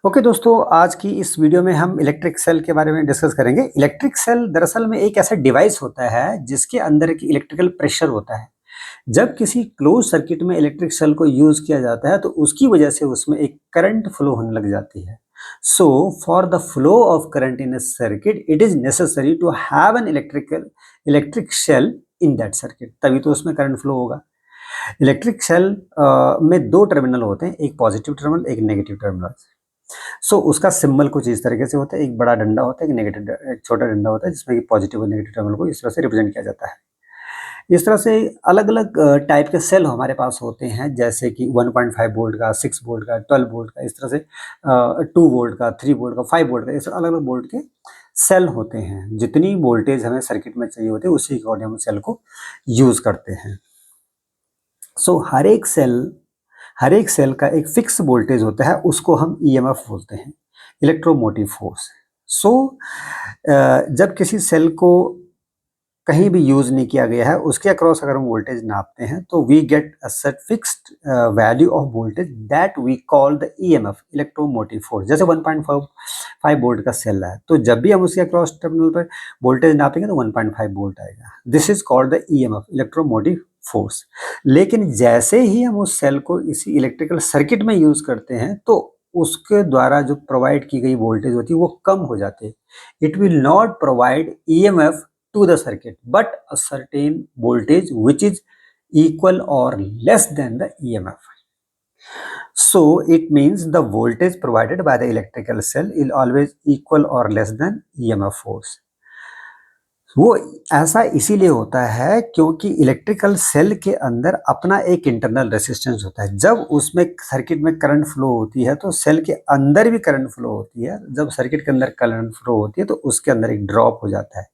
Okay दोस्तों, आज की इस वीडियो में हम इलेक्ट्रिक सेल के बारे में डिस्कस करेंगे। इलेक्ट्रिक सेल दरअसल में एक ऐसा डिवाइस होता है जिसके अंदर एक इलेक्ट्रिकल प्रेशर होता है। जब किसी क्लोज सर्किट में इलेक्ट्रिक सेल को यूज किया जाता है तो उसकी वजह से उसमें एक करंट फ्लो होने लग जाती है। So for the flow of current in a circuit it is necessary to have an electric cell in that circuit, तभी तो उसमें करंट फ्लो होगा। इलेक्ट्रिक सेल में दो टर्मिनल होते हैं, एक पॉजिटिव टर्मिनल एक नेगेटिव टर्मिनल। उसका सिंबल कुछ इस तरीके से होता है, एक बड़ा डंडा होता है, एक छोटा डंडा होता है जिसमें कि पॉजिटिव और नेगेटिव टर्मिनल को इस तरह से रिप्रेजेंट किया जाता है। इस तरह से अलग-अलग टाइप के सेल हमारे पास होते हैं, जैसे कि 1.5 वोल्ट का, 6 वोल्ट का, 12 वोल्ट का, इस तरह से 2 वोल्ट का, 3 वोल्ट का, 5 वोल्ट का, इस अलग-अलग वोल्ट के सेल होते हैं। जितनी वोल्टेज हमें सर्किट में चाहिए होती है उसी के अकॉर्डिंग हम सेल को यूज करते हैं। हर एक सेल का एक फिक्स वोल्टेज होता है, उसको हम ईएमएफ बोलते हैं, इलेक्ट्रोमोटिव फोर्स। सो जब किसी सेल को कहीं भी यूज नहीं किया गया है उसके अक्रॉस अगर हम वोल्टेज नापते हैं तो we get a set fixed value of voltage that we call the EMF, electromotive force. जैसे 1.5 वोल्ट का सेल है तो जब भी हम उसके अक्रॉस टर्मिनल पर वोल्टेज नापेंगे तो 1.5 वोल्ट आएगा। This is called the EMF, electromotive force. लेकिन जैसे ही हम उस सेल को इसी इलेक्ट्रिकल सर्किट में यूज करते हैं तो उसके द्वारा जो प्रोवाइड की गई वोल्टेज होती है वो कम हो जाती है। It will not provide EMF to the circuit but a certain voltage which is equal or less than the EMF. So it means the voltage provided by the electrical cell is always equal or less than EMF force. वो ऐसा इसीलिए होता है क्योंकि electrical cell के अंदर अपना एक इंटरनल रेसिस्टेंस होता है। जब उसमें सर्किट में करंट फ्लो होती है तो सेल के अंदर भी करंट फ्लो होती है। जब सर्किट के अंदर करंट फ्लो होती है तो उसके अंदर एक ड्रॉप हो जाता है।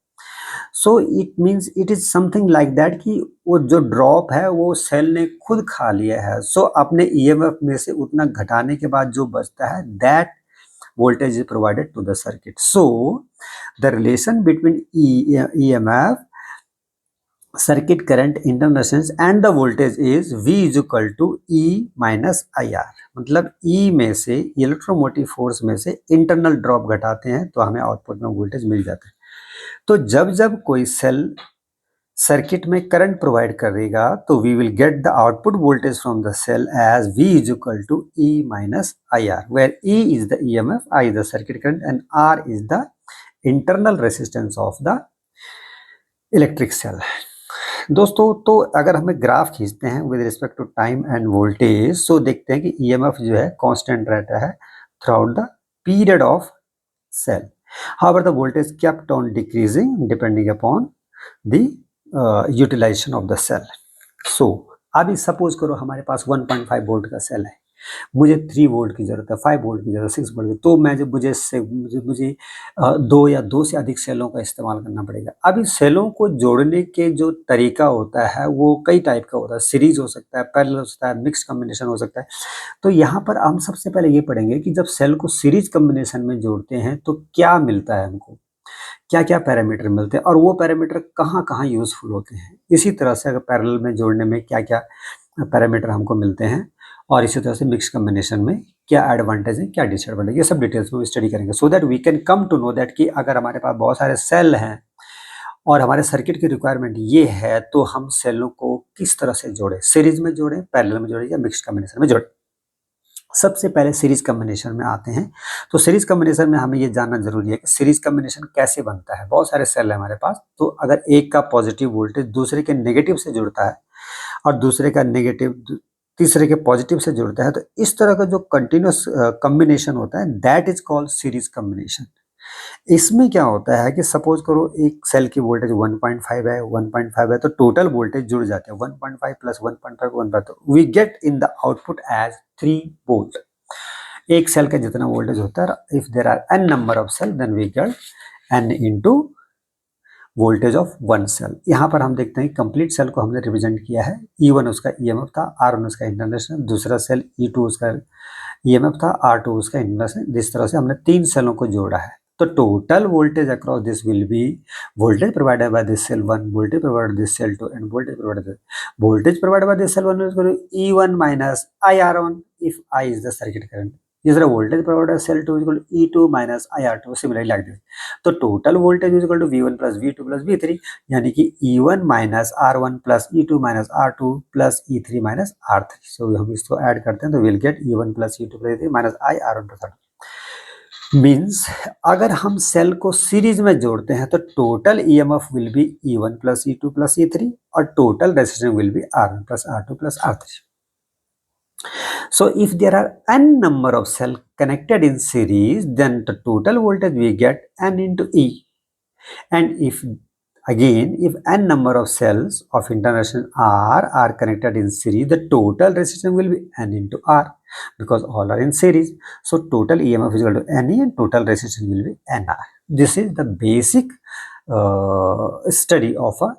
So it means it is something like that कि वो जो ड्रॉप है वो सेल ने खुद खा लिया है। अपने ईएमएफ में से उतना घटाने के बाद जो बचता है that voltage is provided to the circuit. So the relation between EMF, circuit current, internal resistance and the voltage is V is equal to E minus IR। मतलब E में से इलेक्ट्रोमोटिव फोर्स में से इंटरनल ड्रॉप घटाते हैं तो हमें output में वोल्टेज मिल जाता है। तो जब जब कोई सेल सर्किट में करंट प्रोवाइड करेगा तो we will get the output voltage from the cell as V is equal to E minus IR, where E is the EMF, I is the circuit current and R is the internal resistance of the electric cell। दोस्तों, तो अगर हमें graph खींचते हैं with respect to time and voltage so देखते हैं कि EMF जो है कांस्टेंट रहता है through the period of cell. However, the voltage kept on decreasing depending upon the utilization of the cell. So, अभी सपोज करो हमारे पास 1.5 वोल्ट का सेल है, मुझे 3 वोल्ट की जरूरत है, 5 वोल्ट की जरूरत है, 6 वोल्ट की, तो मैं जब मुझे 2 या 2 से अधिक सेलों का इस्तेमाल करना पड़ेगा। अभी सेलों को जोड़ने के जो तरीका होता है वो कई टाइप का होता है, सीरीज हो सकता है, पैरेलल हो सकता है, मिक्स कॉम्बिनेशन हो सकता है। तो यहाँ पर हम सबसे पहले ये पढ़ेंगे कि जब सेल को सीरीज कॉम्बिनेशन में जोड़ते हैं तो क्या मिलता है हमको, क्या क्या पैरामीटर मिलते हैं और वो पैरामीटर कहाँ कहाँ यूजफुल होते हैं। इसी तरह से अगर पैरेलल में जोड़ने में क्या क्या पैरामीटर हमको मिलते हैं और इसी तरह से मिक्स कॉम्बिनेशन में क्या एडवांटेज है क्या डिसएडवांटेज, ये सब डिटेल्स में स्टडी करेंगे so that we can come to know that कि अगर हमारे पास बहुत सारे सेल हैं और हमारे सर्किट की रिक्वायरमेंट ये है तो हम सेलों को किस तरह से जोड़ें, सीरीज में जोड़ें, पैरेलल में जोड़ें या मिक्स कॉम्बिनेशन में जोड़ें। सबसे पहले सीरीज कॉम्बिनेशन में आते हैं। तो सीरीज कॉम्बिनेशन में हमें ये जानना जरूरी है कि सीरीज कॉम्बिनेशन कैसे बनता है। बहुत सारे सेल है हमारे पास, तो अगर एक का पॉजिटिव वोल्टेज दूसरे के नेगेटिव से जुड़ता है और दूसरे का नेगेटिव तीसरे के पॉजिटिव से जुड़ता है तो इस तरह का जो कंटिन्यूस कॉम्बिनेशन होता है that is called series combination. इसमें क्या होता है कि सपोज करो एक सेल की वोल्टेज 1.5 है तो टोटल वोल्टेज जुड़ जाते हैं 1.5 प्लस 1.5 तो we get in the output as 3 volt. एक सेल का जितना वोल्टेज होता है, if there are n number of cell then we get n into voltage of one cell. यहाँ पर हम देखते हैं कंप्लीट सेल को हमने रिप्रेजेंट किया है, E1 उसका EMF था, R1 उसका इंटरनल, दूसरा सेल E2 उसका EMF था, R2 उसका इंटरनल। इस तरह से हमने 3 सेलों को जोड़ा है। तो total voltage across this will be voltage provided by this cell 1, voltage provided this cell 2 and voltage provided by this cell 1 is equal to E1 minus IR1 if I is the circuit current, जिस तरह voltage provided cell 2 equal to E2 minus IR2 similarly like this. तो total voltage is equal to V1 plus V2 plus V3, यानी कि E1 minus R1 plus E2 minus R2 plus E3 minus R3। So हम इसको add करते हैं तो will get E1 plus E2 plus E3 minus I R1 plus R2। Means अगर हम cell को सीरीज में जोड़ते हैं तो total EMF will be E1 plus E2 plus E3 और total resistance will be R1 plus R2 plus R3। So if there are n number of cells connected in series, then the total voltage we get n into E. And if n number of cells of internal are connected in series, the total resistance will be n into R, because all are in series. So total EMF is equal to NE and total resistance will be NR. This is the basic study of a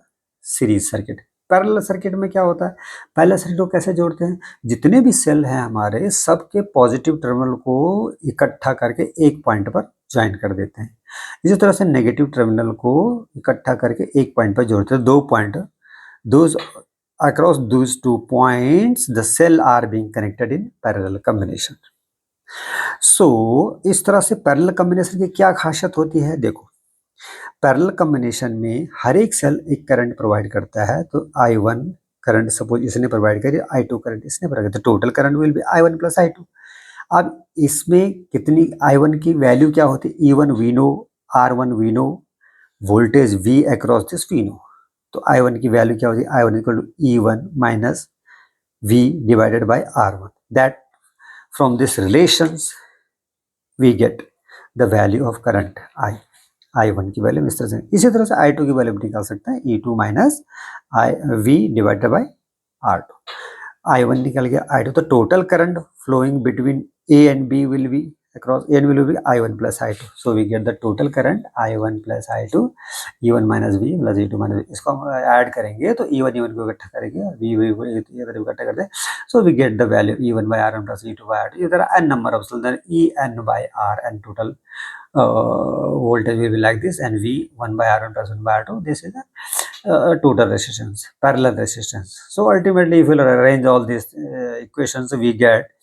series circuit. Parallel circuit में क्या होता है, parallel circuit को कैसे जोड़ते हैं, जितने भी सेल हैं हमारे सबके पॉजिटिव टर्मिनल को इकट्ठा करके एक पॉइंट पर ज्वाइन कर देते हैं। इसी तरह से नेगेटिव टर्मिनल को इकट्ठा करके एक पॉइंट पर जोड़ते हैं, 2 point, those across those 2 points the cell are being connected in parallel combination. So इस तरह से पैरेलल कॉम्बिनेशन की क्या खासियत होती है, देखो पैरेलल कॉम्बिनेशन में हर एक सेल एक करंट प्रोवाइड करता है। तो I1 करंट सपोज इसने प्रोवाइड करी, I2 करंट इसने प्रोवाइड किया, तो total current will be I1 plus I2। अब इसमें कितनी I1 की वैल्यू क्या होती है, E1 we know, R1 we know, voltage V across this we know. तो I1 की वैल्यू क्या होती है, I1 equal to E1 minus V divided by R1। That from this relations we get the value of current I1 की value इस तरह से। इसी तरह से I2 की वैल्यू निकाल सकते हैं, E2 minus V divided bye R2। I1 निकल गया, I2, तो total current flowing between A and B will be across A will be I1 plus I2। So we get the total current I1 plus I2, E1 minus V plus E2 minus V। इसको हम add करेंगे तो E1 को इकट्ठा करेंगे, V इकट्ठा करते हैं, so we get the value E1 by R1 plus E2 by R2। इधर n number of cells, then En by R, and total voltage will be like this, and V 1 by R1 plus 1 by R2. This is the total resistance, parallel resistance. So ultimately, if we arrange all these equations, we get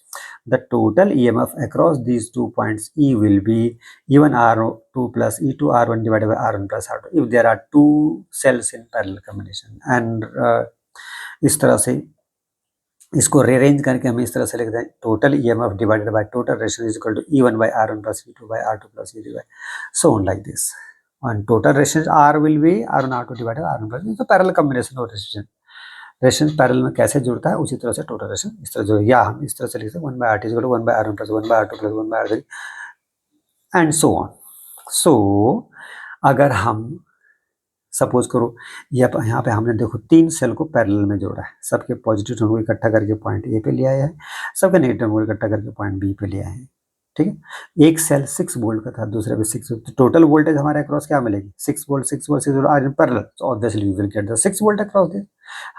the total EMF across these 2 points E will be E1 R2 plus E2 R1 divided by R1 plus R2 if there are 2 cells in parallel combination। and इस तरह से इसको rearrange करके हम इस तरह से लिखते हैं, total EMF divided by total resistance is equal to E1 by R1 plus E2 by R2 plus E3 by so on like this। and total resistance R will be R1 R2 divided by R1 plus, तो parallel combination of resistance parallel में कैसे जुड़ता है उसी तरह से total resistance इस तरह जो, या हम इस तरह से लिखते हैं 1 by RT is equal to 1 by R1 plus 1 by R2 plus 1 by R3 and so on. So अगर हम सपोज करो यहाँ पे हमने देखो 3 सेल को पैरेलल में जोड़ा है, सबके पॉजिटिव टर्मिनल को इकट्ठा करके पॉइंट ए पे ले आया है, सबके नेगेटिव टर्मिनल को इकट्ठा करके पॉइंट बी पे ले आए हैं, ठीक है। एक सेल 6 वोल्ट का था, दूसरे पे 6, तो टोटल वोल्टेज हमारे अक्रॉस क्या मिलेगी, 6 volt 6 volt 6 volt are in parallel, so obviously we will get the 6 volt across this.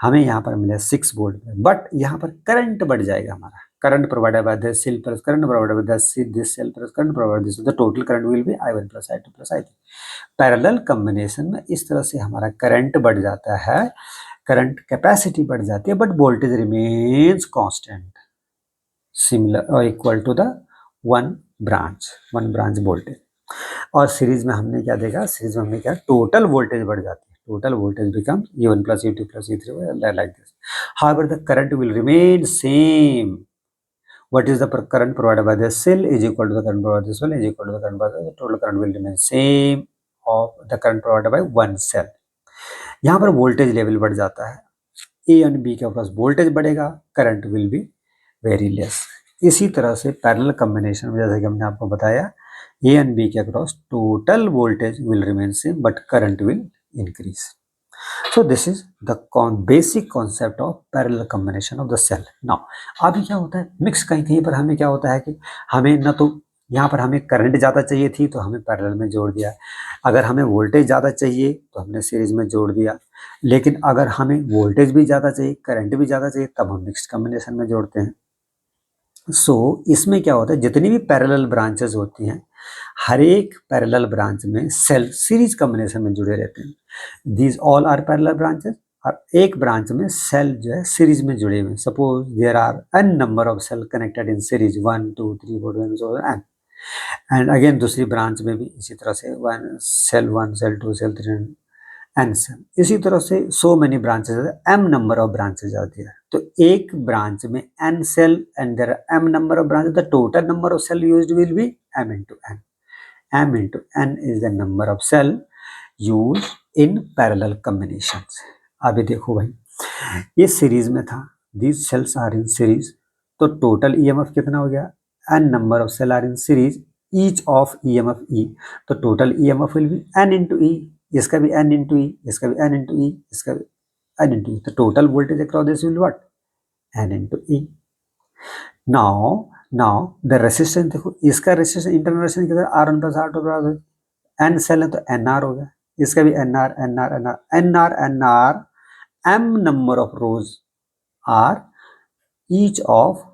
हमें यहाँ पर मिले 6 वोल्ट, बट यहाँ पर करंट बढ़ जाएगा हमारा, current provided by this cell plus current provided by this cell plus current provided by this, the total current will be I1 plus I2 plus I3। Parallel combination में इस तरह से हमारा करंट बढ़ जाता है, करंट कैपेसिटी बढ़ जाती है, but voltage remains constant, similar और equal to the one branch voltage. और सीरीज में हमने क्या देखा, सीरीज में हमने क्या, टोटल वोल्टेज बढ़ जाती है, total voltage become E1 plus E2 plus E3 like this। However, the current will remain same। What is the current provided by the cell is equal to the current provided by this cell is equal to the current provided by the total current will remain same of the current provided by one cell। यहाँ पर voltage level बढ़ जाता है, A and B के पास voltage बढ़ेगा, current will be very less. इसी तरह से पैरेलल कॉम्बिनेशन में जैसे कि हमने आपको बताया, ए एंड बी के across total voltage will remain same but current will increase. So this is the basic concept of parallel combination of the cell। Now अभी क्या होता है, मिक्स कहीं पर हमें क्या होता है कि हमें न तो यहाँ पर हमें करंट ज़्यादा चाहिए थी तो हमें पैरेलल में जोड़ दिया, अगर हमें वोल्टेज ज़्यादा चाहिए तो हमने सीरीज में जोड़ दिया, लेकिन अगर हमें वोल्टेज भी ज़्यादा चाहिए करंट भी ज़्यादा चाहिए तब हम मिक्स कॉम्बिनेशन में जोड़ते हैं। इसमें क्या होता है, जितनी भी पैरेलल ब्रांचेस होती हैं, हर एक पैरेलल ब्रांच में सेल सीरीज कॉम्बिनेशन में जुड़े रहते हैं। These all are parallel branches. और एक ब्रांच में सेल जो है सीरीज में जुड़े हुए, suppose there are n number of cell connected in series 1 2 3 4 5 n, and again दूसरी ब्रांच में भी इसी तरह से 1 cell 1 cell 2 cell 3 N cell, इसी तरह से so many branches, m number of branches आती है। तो एक ब्रांच में n cell and there are m number of branches, the total number of cell used will be m into n. m into n is the number of cell used in parallel combinations. अभी देखो भाई, ये series में था, these cells are in series, तो total EMF कितना हो गया, n number of cell are in series, each of EMF E, तो total EMF will be n into E, इसका भी n into E, इसका भी n into E, इसका भी n into E, तो total voltage across this will what, n into E. Now the resistance देखो, इसका रेसिस्टेंस इंटरनल रेसिस्टेंस कितना, R1 plus R2 plus n cell है तो NR हो गया, इसका भी NR NR NR NR NR, m number of rows are each of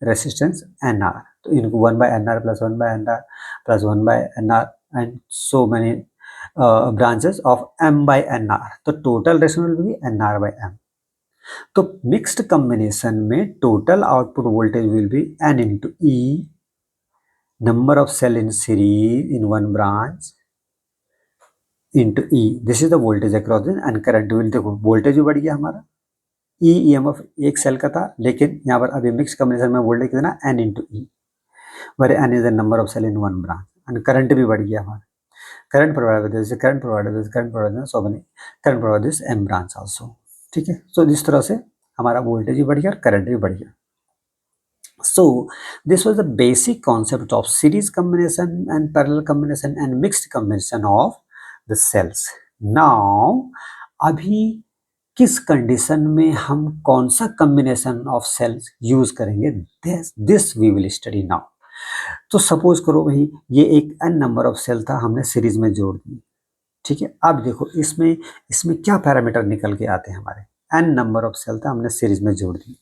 resistance NR, तो इनको 1 by NR plus 1 by NR plus 1 by NR and so many branches of m by NR, तो total resistance will be NR by m. तो mixed combination में total output voltage will be n into E, number of cell in series in one branch into E, this is the voltage across and current will, देखो voltage भी बढ़ गया हमारा, E EMF एक cell का था, लेकिन यहाँ पर अभी मिक्स कॉम्बिनेशन में वोल्टेज कितना, n into E, where n is the number of cell in one branch, and current भी बढ़ गया हमारा, current provide this current provide this current provide so many current provide this m branch also, ठीक है। सो इस तरह से हमारा वोल्टेज भी बढ़ गया और करंट भी बढ़ गया। So this was the basic concept of series combination and parallel combination and mixed combination of the cells. Now अभी किस कंडीशन में हम कौन सा कॉम्बिनेशन ऑफ सेल्स यूज करेंगे, this we will study now. तो सपोज करो भाई ये एक n नंबर ऑफ सेल था, हमने सीरीज में जोड़ दी, ठीक है। अब देखो इसमें क्या पैरामीटर निकल के आते हैं हमारे, n नंबर ऑफ सेल था, हमने सीरीज में जोड़ दी,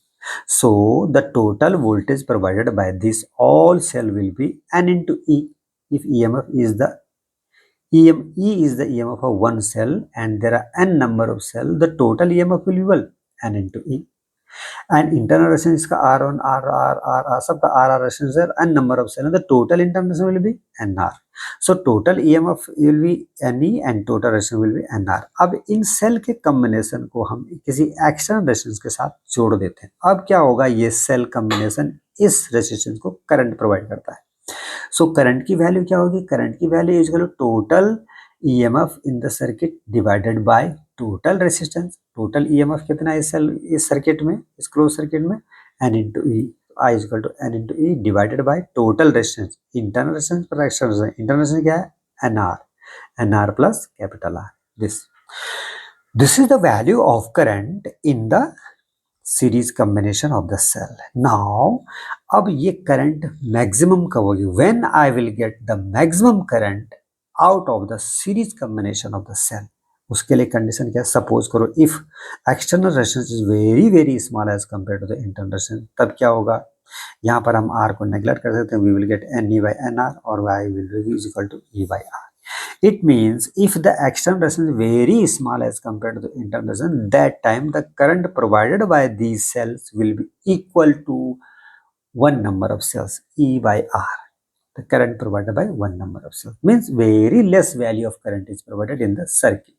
so the total voltage provided by this all cell will be n into E. If EMF is the E is the EMF of one cell and there are n number of cell, the total EMF will be well, n into E. And internal resistance इसका R1 R सबका R resistance है, n number of cell, the total internal resistance will be NR. So total EMF will be NE and total resistance will be NR. अब इन cell के combination को हम किसी external resistance के साथ जोड़ देते हैं। अब क्या होगा, ये सेल कॉम्बिनेशन इस रेजिस्टेंस को करंट प्रोवाइड करता है। सो करंट की वैल्यू क्या होगी, करंट की value is equal to total EMF in the circuit divided by total resistance. Total EMF कितना है इस सर्किट में, इस क्लोज सर्किट में, n into E, I is equal to n into E divided by total resistance, internal resistance पर external resistance, internal resistance क्या है, NR plus capital R। This is the value of current in the series combination of the cell. Now अब ये current maximum कब होगी, when I will get the maximum current out of the series combination of the cell. उसके लिए condition क्या है, suppose करो if external resistance is very very small as compare to the internal resistance, तब क्या होगा, यहाँ पर हम R को नेग्लेक्ट कर सकते हैं, we will get NE by NR और Y will be is equal to E by R. It means if the external resistance is very small as compared to the internal resistance, that time the current provided by these cells will be equal to one number of cells, E by R. The current provided by one number of cells means very less value of current is provided in the circuit.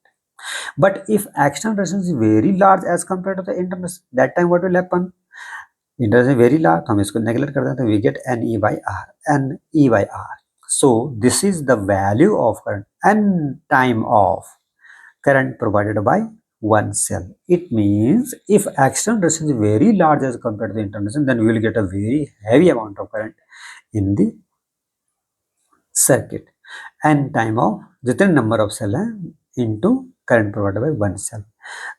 But if external resistance is very large as compared to the internal, that time what will happen? Internal resistance very large, तो हम इसको neglect कर देते हैं, we get NE by R, NE by R. So this is the value of current, n time of current provided by one cell. It means if external resistance is very large as compared to the internal resistance, then we will get a very heavy amount of current in the circuit. n time of जितने number of cell है into current provided by one cell.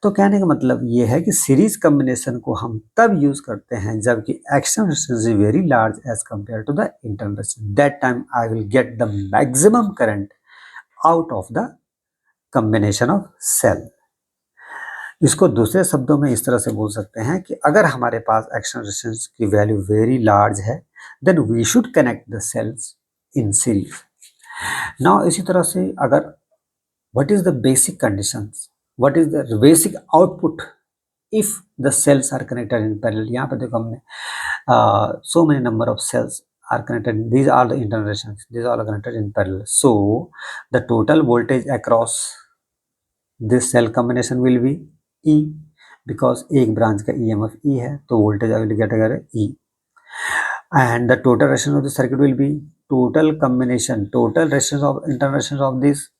तो कहने का मतलब ये है कि series combination को हम तब यूज करते हैं जबकि external resistance is very large as compare to the internal resistance, that time I will get the maximum current out of the combination of cell. इसको दूसरे शब्दों में इस तरह से बोल सकते हैं कि अगर हमारे पास एक्सटर्नल रेजिस्टेंस की वैल्यू वेरी लार्ज है, then we should connect the cells in series. Now इसी तरह से अगर what is the basic conditions what is the basic output if the cells are connected in parallel. यहाँ पे देखो हमने so many number of cells are connected, these are the internal resistance, these are all connected in parallel, so the total voltage across this cell combination will be E, because एक branch का EMF E है तो voltage will get E, and the total resistance of the circuit will be total combination, total resistance of internal resistance of this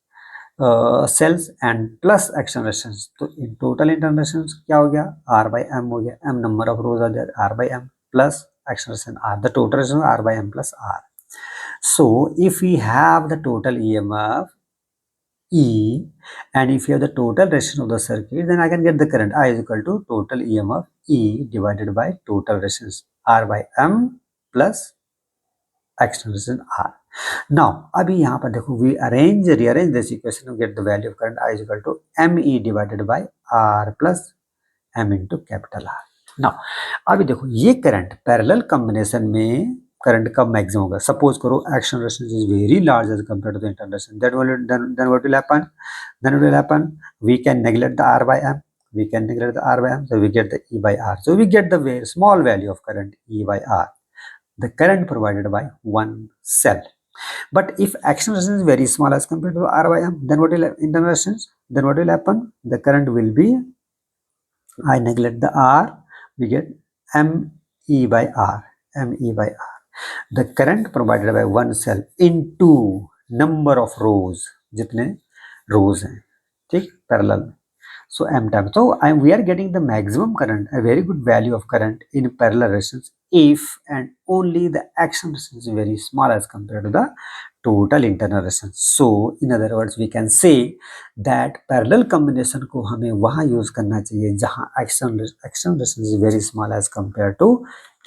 cells and plus action resistance, तो in total internal resistance क्या हो गया, are by M हो गया, M number of rows are there, R by M plus action resistance R, the total resistance R by M plus R. So if we have the total EMF E and if you have the total resistance of the circuit, then I can get the current I is equal to total EMF E divided by total resistance R by M plus external resistance R. Now अभी यहाँ पर देखो we rearrange this equation to get the value of current I is equal to ME divided by R plus M into capital R. Now अभी देखो ये current parallel combination में current कब maximum होगा, सपोज करो action resistance is very large as compare to the internal resistance, then what will happen, then it will happen we can neglect the R by M, we can neglect the R by M, so we get the E by R, so we get the very small value of current E by R, the current provided by one cell. But if action resistance is very small as compared to R by M, then what will internal resistance? Then what will happen? The current will be, I neglect the R, we get ME by R, ME by R. The current provided by one cell into number of rows, जितने rows हैं, ठीक, parallel. So M times. So we are getting the maximum current, a very good value of current in parallel resistance if and only the action resistance is very small as compared to the total internal resistance. So in other words we can say that parallel combination को हमें वहाँ use करना चाहिए जहाँ action resistance is very small as compared to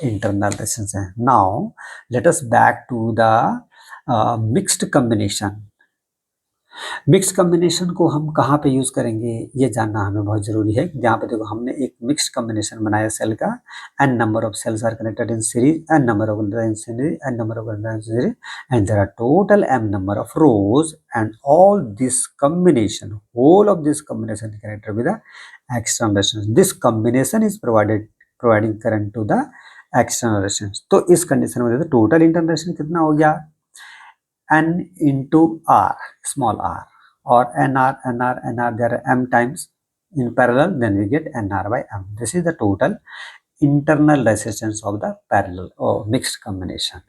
internal resistance है. Now let us back to the mixed combination. Mix combination को हम कहाँ पे यूज करेंगे ये जानना हमें बहुत जरूरी है. जहाँ पे देखो हमने एक मिक्स्ड कॉम्बिनेशन बनाया सेल का, n number of cells are connected in series, n number of in series, n number of in series, and there are total m number of rows, and all this combination, whole of this combination connected with the external resistance. This combination is providing current to the external resistance. तो इस condition में देखो total internal resistance कितना हो गया, n into r, small r, or nr, there are m times in parallel, then we get nr by m. This is the total internal resistance of the parallel or mixed combination.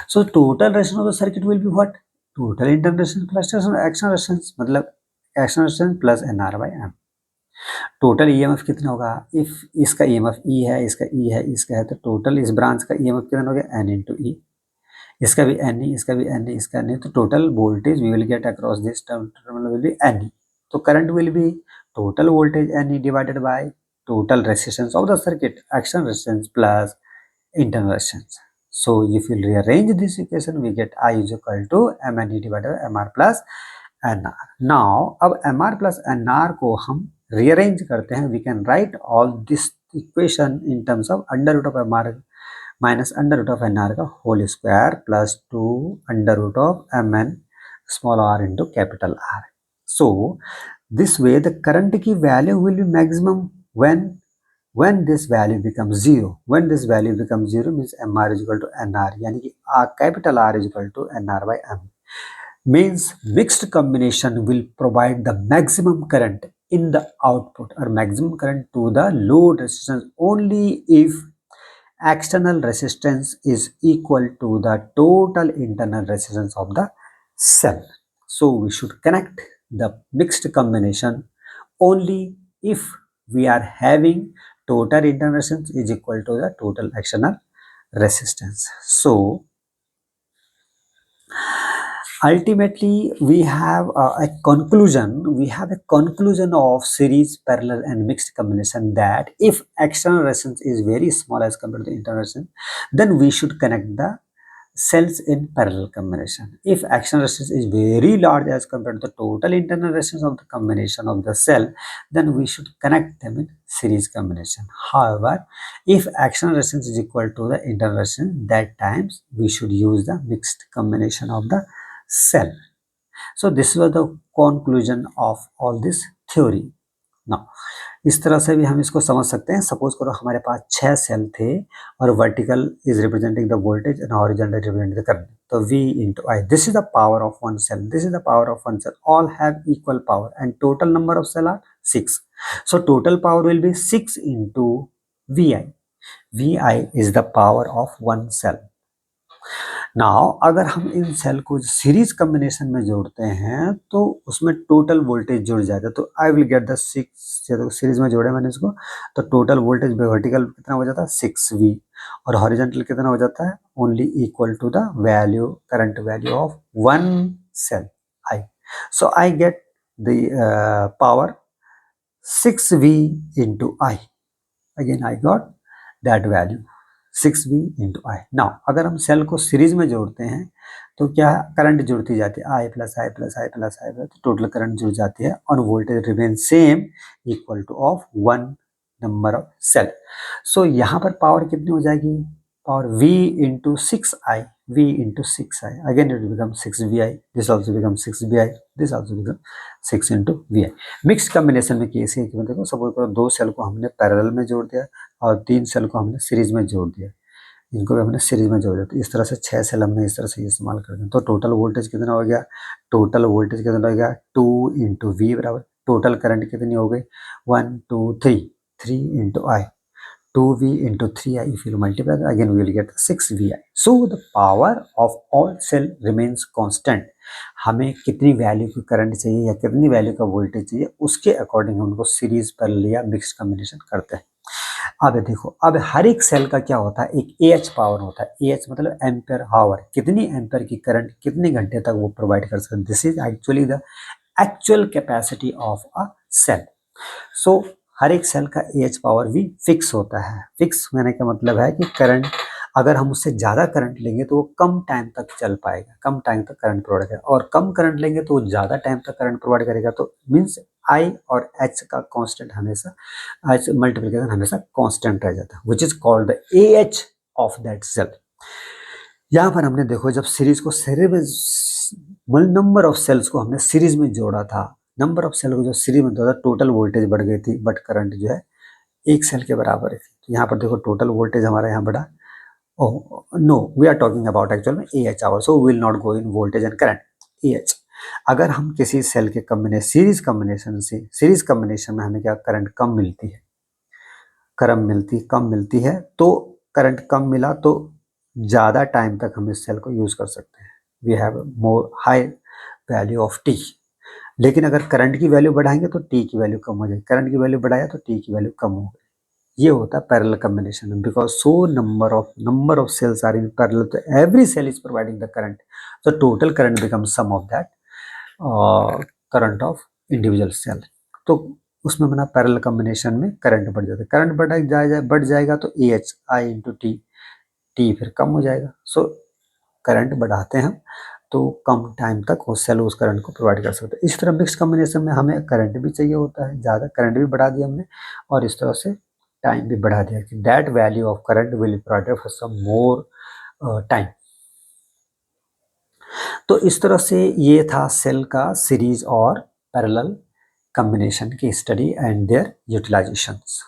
So total resistance of the circuit will be what, total internal resistance plus action resistance, मतलब action resistance plus nr by m. Total EMF कितना होगा, if इसका EMF E है, इसका E है, इसका है, तो टोटल इस ब्रांच का EMF कितना हो गया, n into E, इसका भी NE, इसका भी NE, इसका NE, तो total voltage V will get across this terminal will be NE. तो current will be total voltage NE divided by total resistance of the circuit, action resistance plus internal resistance. So if you rearrange this equation we get I is equal to MNE divided by MR plus NR. Now अब MR plus NR को हम rearrange करते हैं, we can write all this equation in terms of under root of MR minus under root of NR का whole square plus 2 under root of MN small r into capital R. So this way the current की value will be maximum when this value becomes 0. When this value becomes 0 means MR is equal to NR, यानी कि capital R is equal to NR by M. Means mixed combination will provide the maximum current in the output or maximum current to the load resistance only if external resistance is equal to the total internal resistance of the cell. So we should connect the mixed combination only if we are having total internal resistance is equal to the total external resistance. So ultimately we have a conclusion of series, parallel and mixed combination that if external resistance is very small as compared to the internal resistance, then we should connect the cells in parallel combination. If external resistance is very large as compared to the total internal resistance of the combination of the cell, then we should connect them in series combination. However, if external resistance is equal to the internal resistance, that times we should use the mixed combination of the cell. So this was the conclusion of all this theory. ना इस तरह से भी हम इसको समझ सकते हैं। सपोज करो हमारे पास 6 सेल थे और vertical is representing the voltage and horizontal representing the current, तो V into I, this is the power of one cell, this is the power of one cell, all have equal power and total number of cell are 6, so total power will be 6 into Vi. Vi is the power of one cell. Now अगर हम इन cell को series combination में जोड़ते हैं तो उसमें total voltage जुड़ जाता है, तो आई विल गेट द 6, तो सीरीज में जोड़े मैंने इसको, तो टोटल वोल्टेज वर्टिकल कितना हो जाता है 6V और हॉरिजॉन्टल कितना हो जाता है only equal to the value current value of one cell I. So I get the power 6V into I. Again I got that value 6V into I. Now अगर हम सेल को series में जोड़ते हैं तो क्या करंट जुड़ती जाती है I plus I plus I plus I plus, total current जुड़ जाती है और voltage remain same equal to of one number of cell. So यहाँ पर पावर कितनी हो जाएगी, power V into 6I, V into 6I, again it will become 6VI, this also becomes 6VI, this also becomes 6 into VI. Mix combination में case है कि देखो suppose करो 2 सेल को हमने पैरेलल में जोड़ दिया और 3 सेल को हमने सीरीज में जोड़ दिया, इनको भी हमने सीरीज में जोड़ दिया, तो इस तरह से 6 सेल हमने इस तरह से इस्तेमाल कर दिया, तो टोटल वोल्टेज कितना हो गया, टोटल वोल्टेज कितना हो गया 2 into V बराबर टोटल करंट कितनी हो गई 1 2 3, 3 into I, 2V into 3I, if you multiply that, again we will get 6VI. So the power of all cell remains constant. हमें कितनी वैल्यू की करंट चाहिए या कितनी वैल्यू का वोल्टेज चाहिए उसके अकॉर्डिंग हम उनको सीरीज पर लिया मिक्स कॉम्बिनेशन करते हैं. अब देखो अब हर एक सेल का क्या होता है एक AH पावर होता है, AH मतलब एम्पेयर हावर, कितनी एम्पेयर की करंट कितने घंटे तक वो प्रोवाइड कर सकते हैं. This is actually the actual capacity of a cell. So हर एक सेल का AH पावर भी फिक्स होता है. फिक्स होने का मतलब है कि करंट अगर हम उससे ज़्यादा करंट लेंगे तो वो कम टाइम तक चल पाएगा, कम टाइम तक करंट प्रोवाइड करेगा, और कम करंट लेंगे तो वो ज़्यादा टाइम तक करंट प्रोवाइड करेगा. तो मीन्स I और H का कांस्टेंट हमेशा H मल्टीप्लिकेशन हमेशा कांस्टेंट रह जाता है, which is called the AH of that cell. यहाँ पर हमने देखो जब सीरीज को नंबर ऑफ सेल्स को हमने सीरीज में जोड़ा था, नंबर ऑफ सेल को जो सीरीज में जोड़ा टोटल वोल्टेज बढ़ गई थी बट करंट जो है एक सेल के बराबर है. तो यहाँ पर देखो टोटल वोल्टेज हमारा यहाँ बढ़ा. Oh no, we are talking about actual में AH hour, so we will not go in voltage and current. AH अगर हम किसी सेल के सीरीज कॉम्बिनेशन में हमें क्या करंट कम मिलती है, कम मिलती है तो करंट कम मिला तो ज़्यादा टाइम तक हम इस सेल को यूज़ कर सकते हैं. We have more high value of T. लेकिन अगर करंट की वैल्यू बढ़ाएंगे तो T की वैल्यू कम हो जाएगी, करंट की वैल्यू बढ़ाया तो T की वैल्यू कम हो गई. ये होता है parallel combination, because so number of cells are in parallel, तो every cell is providing the current, so total current becomes sum of that current of individual cell. तो उसमें बना पैरेलल कॉम्बिनेशन में करंट बढ़ जाता है, करंट बढ़ जाएगा तो AH I into T फिर कम हो जाएगा. सो करंट बढ़ाते हैं तो कम टाइम तक वो सेल उस करंट को प्रोवाइड कर सकते हैं. इस तरह मिक्स कॉम्बिनेशन में हमें करंट भी चाहिए होता है, ज़्यादा करंट भी बढ़ा दिया हमने और इस तरह से टाइम भी बढ़ा दिया कि that value of current will provide for some more time. तो इस तरह से ये था सेल का सीरीज और पैरेलल कॉम्बिनेशन की स्टडी एंड देयर यूटिलाइजेशंस.